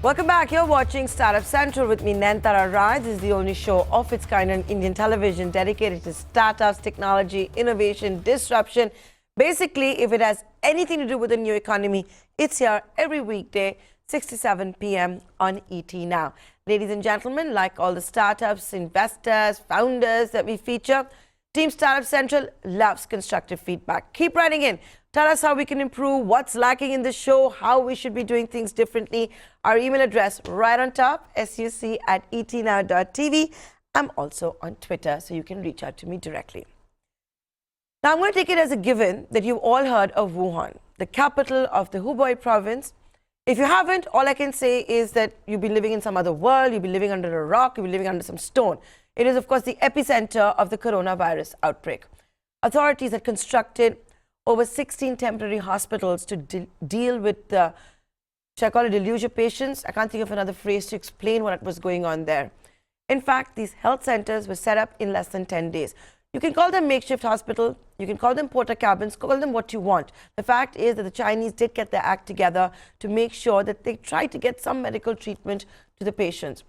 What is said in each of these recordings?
Welcome back. You're watching Startup Central with me, Nantara Rai. This is the only show of its kind on Indian television dedicated to startups, technology, innovation, disruption. Basically, if it has anything to do with the new economy, it's here every weekday, 6 to 7 p.m. on ET Now. Ladies and gentlemen, like all the startups, investors, founders that we feature, Team Startup Central loves constructive feedback. Keep writing in. Tell us how we can improve, what's lacking in the show, how we should be doing things differently. Our email address right on top, suc@etnow.tv. I'm also on Twitter, so you can reach out to me directly. Now, I'm going to take it as a given that you've all heard of Wuhan, the capital of the Hubei Province. If you haven't, all I can say is that you've been living in some other world, you've been living under a rock, you've been living under some stone. It is, of course, the epicenter of the coronavirus outbreak. Authorities had constructed over 16 temporary hospitals to deal with the, shall I call it, deluge of patients? I can't think of another phrase to explain what was going on there. In fact, these health centers were set up in less than 10 days. You can call them makeshift hospital, you can call them porter cabins, call them what you want. The fact is that the Chinese did get their act together to make sure that they tried to get some medical treatment to the patients.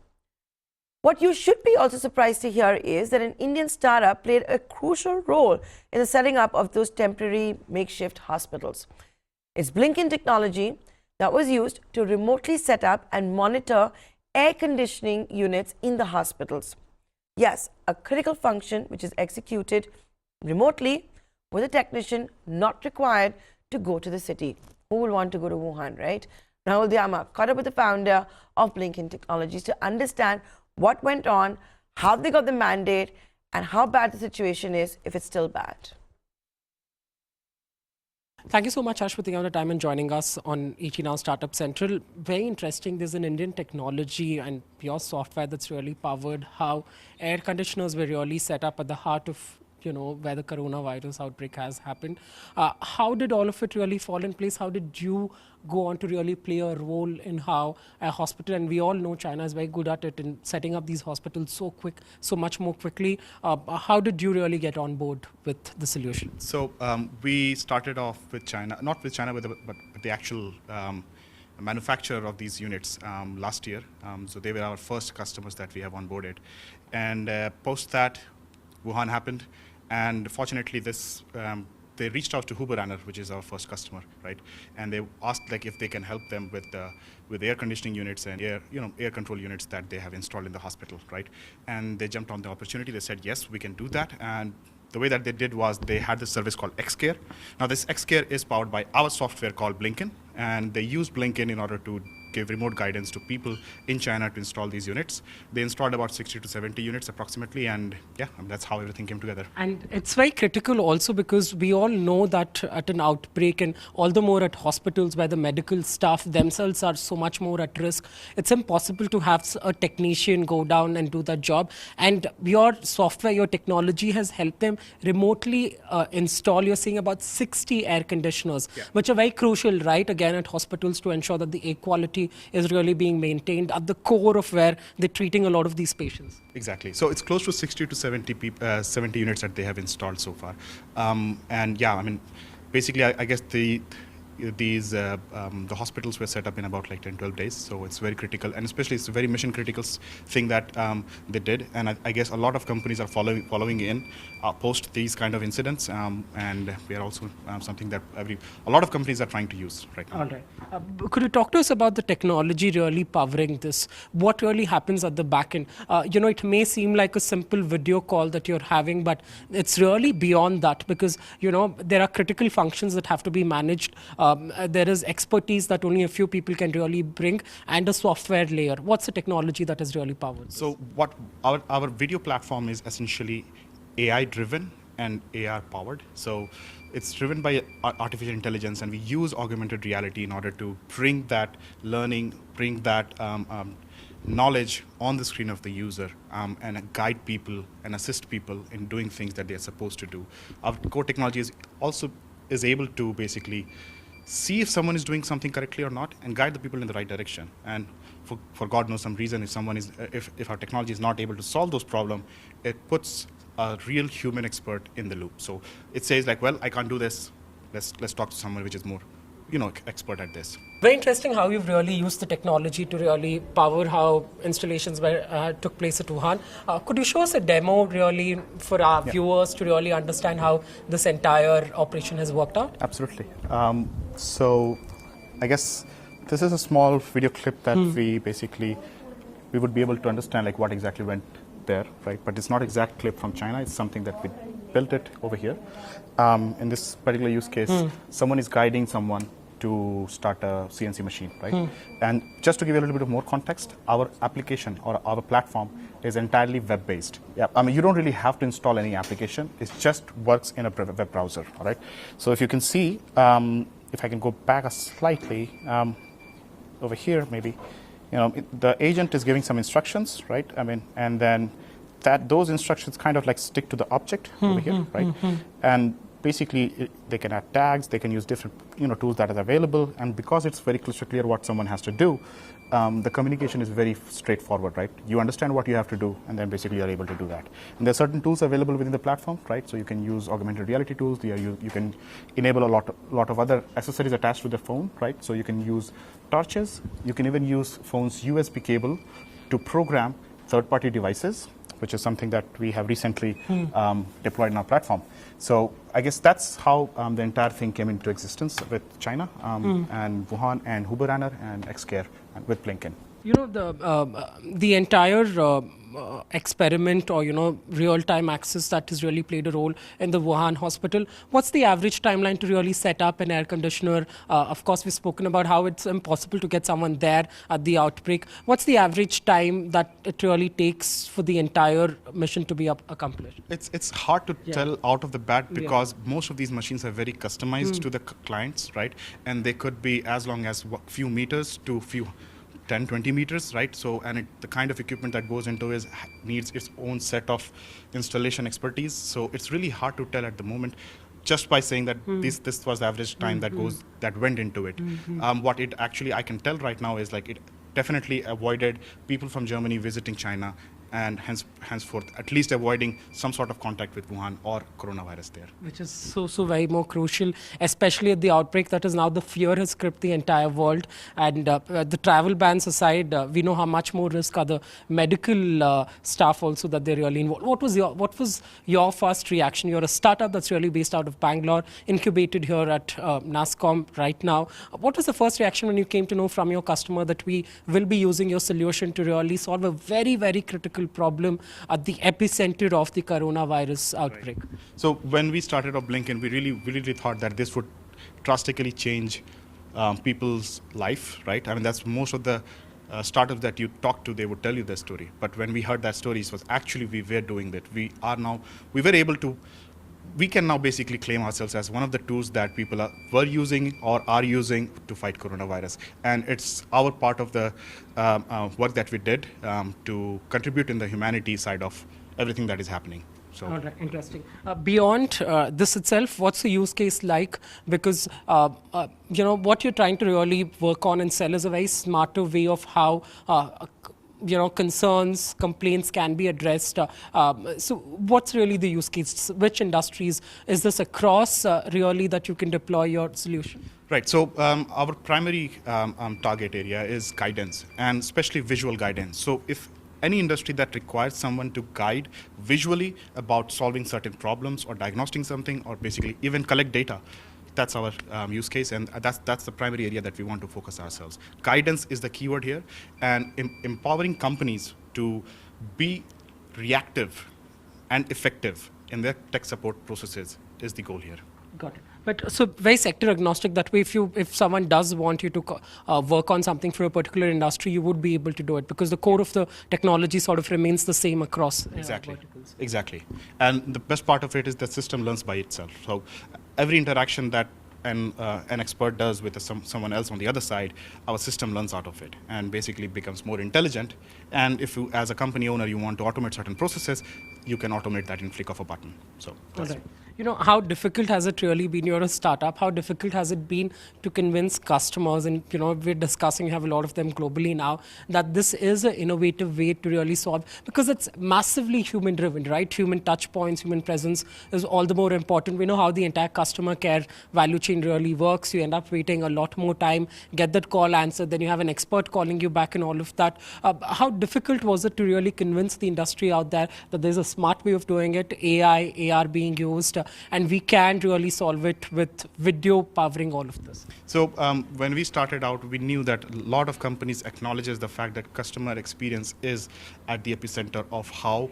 What you should be also surprised to hear is that an Indian startup played a crucial role in the setting up of those temporary makeshift hospitals. It's BlinkIn technology that was used to remotely set up and monitor air conditioning units in the hospitals. Yes, a critical function which is executed remotely with a technician not required to go to the city. Who will want to go to Wuhan, right? Rahul Dayama caught up with the founder of BlinkIn Technologies to understand what went on, how they got the mandate, and how bad the situation is if it's still bad. Thank you so much, Ash, for taking out the time and joining us on ET Now Startup Central. Very interesting. There's an Indian technology and pure software that's really powered how air conditioners were really set up at the heart of where the coronavirus outbreak has happened. How did all of it really fall in place? How did you go on to really play a role in how a hospital, and we all know China is very good at it in setting up these hospitals so much more quickly. How did you really get on board with the solution? So we started off with China, not with China, but with the actual manufacturer of these units last year. So they were our first customers that we have onboarded. And post that, Wuhan happened. And fortunately, they reached out to Hubei, which is our first customer, right? And they asked if they can help them with air conditioning units and air control units that they have installed in the hospital, right? And they jumped on the opportunity. They said, yes, we can do that. And the way that they did was they had this service called XCare. Now, this XCare is powered by our software called BlinkIn, and they use BlinkIn in order to give remote guidance to people in China to install these units. They installed about 60 to 70 units approximately, and yeah, that's how everything came together. And it's very critical also because we all know that at an outbreak, and all the more at hospitals where the medical staff themselves are so much more at risk, it's impossible to have a technician go down and do that job. And your software, your technology has helped them remotely install, you're saying, about 60 air conditioners, which are very crucial, right, again, at hospitals to ensure that the air quality is really being maintained at the core of where they're treating a lot of these patients. Exactly. So it's close to 60 to 70 units that they have installed so far. And yeah, I mean, basically, I guess the hospitals were set up in about 10-12 days, so it's very critical, and especially it's a very mission critical thing that they did, and I guess a lot of companies are following in post these kind of incidents, and we are also something that a lot of companies are trying to use right now. All right. Could you talk to us about the technology really powering this? What really happens at the back end? It may seem like a simple video call that you're having, but it's really beyond that because there are critical functions that have to be managed. There is expertise that only a few people can really bring, and a software layer. What's the technology that is really powered? So what our video platform is essentially AI driven and AR powered. So it's driven by artificial intelligence, and we use augmented reality in order to bring that learning, bring that knowledge on the screen of the user, and guide people and assist people in doing things that they're supposed to do. Our core technology is able to basically see if someone is doing something correctly or not, and guide the people in the right direction. And for God knows some reason, if our technology is not able to solve those problems, it puts a real human expert in the loop. So it says well, I can't do this. Let's talk to someone which is more expert at this. Very interesting how you've really used the technology to really power how installations took place at Wuhan. Could you show us a demo really for our viewers to really understand how this entire operation has worked out? Absolutely. So I guess this is a small video clip that we would be able to understand like what exactly went there, right? But it's not exact clip from China. It's something that we built it over here. In this particular use case, someone is guiding someone to start a CNC machine, right? And just to give you a little bit of more context, our application or our platform is entirely web-based. Yeah, I mean, you don't really have to install any application. It just works in a web browser, all right? So if you can see, if I can go back slightly, over here maybe, the agent is giving some instructions, right? I mean, and then those instructions kind of like stick to the object over here, right? And basically, they can add tags, they can use different tools that are available, and because it's very crystal clear what someone has to do, the communication is very straightforward, right? You understand what you have to do, and then basically you're able to do that. And there are certain tools available within the platform, right? So you can use augmented reality tools, you can enable a lot of other accessories attached to the phone, right? So you can use torches, you can even use phone's USB cable to program third-party devices, which is something that we have recently deployed in our platform. So I guess that's how the entire thing came into existence with China and Wuhan and Hubei and Xcare and with BlinkIn. The entire experiment or real-time access that has really played a role in the Wuhan hospital. What's the average timeline to really set up an air conditioner? Of course, we've spoken about how it's impossible to get someone there at the outbreak. What's the average time that it really takes for the entire mission to be accomplished? It's hard to tell out of the bat because most of these machines are very customized to the clients, right? And they could be as long as a few meters to few 10, 20 meters, right? So, and the kind of equipment that goes into it needs its own set of installation expertise. So it's really hard to tell at the moment, just by saying that this was the average time that went into it. What it actually I can tell right now is like it definitely avoided people from Germany visiting China, and henceforth at least avoiding some sort of contact with Wuhan or coronavirus there. Which is so very more crucial, especially at the outbreak that is now the fear has gripped the entire world. And the travel bans aside, we know how much more risk are the medical staff also that they're really involved. What was your first reaction? You're a startup that's really based out of Bangalore, incubated here at NASCOM right now. What was the first reaction when you came to know from your customer that we will be using your solution to really solve a very, very critical problem at the epicenter of the coronavirus outbreak? Right. So when we started off BlinkIn, we really thought that this would drastically change people's life, right? I mean, that's most of the startups that you talk to, they would tell you their story. But when we heard that story, it was actually we were doing that. We can now basically claim ourselves as one of the tools that people were using or are using to fight coronavirus. And it's our part of the work that we did to contribute in the humanity side of everything that is happening. So. All right, interesting. Beyond this itself, what's the use case like? Because what you're trying to really work on and sell is a very smarter way of how concerns, complaints can be addressed. So what's really the use case? Which industries is this across really that you can deploy your solution? Right, so our primary target area is guidance, and especially visual guidance. So if any industry that requires someone to guide visually about solving certain problems or diagnosing something or basically even collect data, that's our use case, and that's the primary area that we want to focus ourselves. Guidance is the keyword here, and empowering companies to be reactive and effective in their tech support processes is the goal here. Got it. But so very sector agnostic. That way, if someone does want you to work on something for a particular industry, you would be able to do it because the core of the technology sort of remains the same across verticals. Exactly. And the best part of it is the system learns by itself. So every interaction that an expert does with someone else on the other side, our system learns out of it and basically becomes more intelligent. And if you, as a company owner, you want to automate certain processes, you can automate that in flick of a button. So. All right. how difficult has it really been? You're a startup. How difficult has it been to convince customers? And, we're discussing, you have a lot of them globally now, that this is an innovative way to really solve, because it's massively human driven, right? Human touch points, human presence is all the more important. We know how the entire customer care value chain really works. You end up waiting a lot more time, get that call answered, then you have an expert calling you back and all of that. How difficult was it to really convince the industry out there that there's a smart way of doing it, AI, AR being used, and we can really solve it with video powering all of this? So when we started out, we knew that a lot of companies acknowledges the fact that customer experience is at the epicenter of how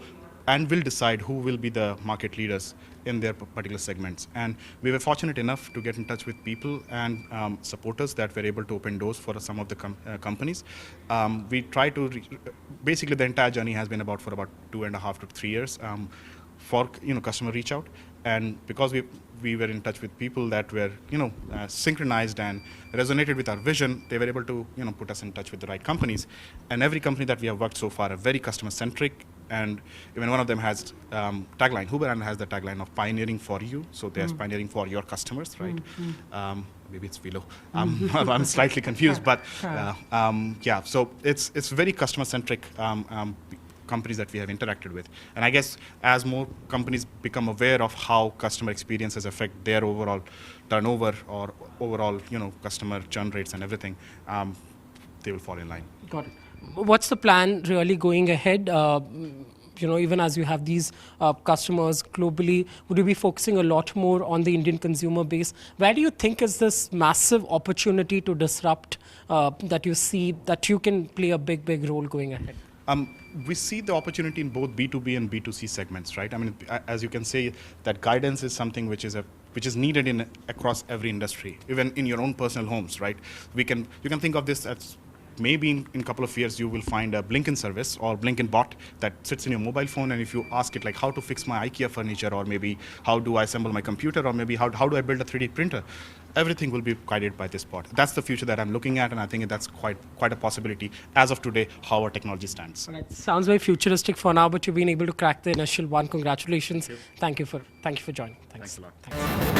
and will decide who will be the market leaders in their particular segments. And we were fortunate enough to get in touch with people and supporters that were able to open doors for some of the companies. We try to, basically the entire journey has been for about 2.5 to 3 years for customer reach out. And because we were in touch with people that were synchronized and resonated with our vision, they were able to put us in touch with the right companies. And every company that we have worked so far are very customer centric, and even one of them has tagline. Hubei has the tagline of pioneering for you, so there's pioneering for your customers, right? Maybe it's below. I'm slightly confused, but yeah. So it's very customer centric. Companies that we have interacted with. And I guess as more companies become aware of how customer experiences affect their overall turnover or overall, customer churn rates and everything, they will fall in line. Got it. What's the plan really going ahead? Even as you have these customers globally, would you be focusing a lot more on the Indian consumer base? Where do you think is this massive opportunity to disrupt that you see that you can play a big, big role going ahead? We see the opportunity in both B2B and B2C segments, right? I mean, as you can say, that guidance is something which is needed across every industry, even in your own personal homes, right? You can think of this as maybe in a couple of years you will find a BlinkIn service or BlinkIn bot that sits in your mobile phone, and if you ask it like how to fix my IKEA furniture, or maybe how do I assemble my computer, or maybe how do I build a 3D printer, everything will be guided by this bot. That's the future that I'm looking at, and I think that's quite a possibility as of today, how our technology stands. Right. Sounds very futuristic for now, but you've been able to crack the initial one. Congratulations. Thank you for joining. Thanks a lot. Thanks.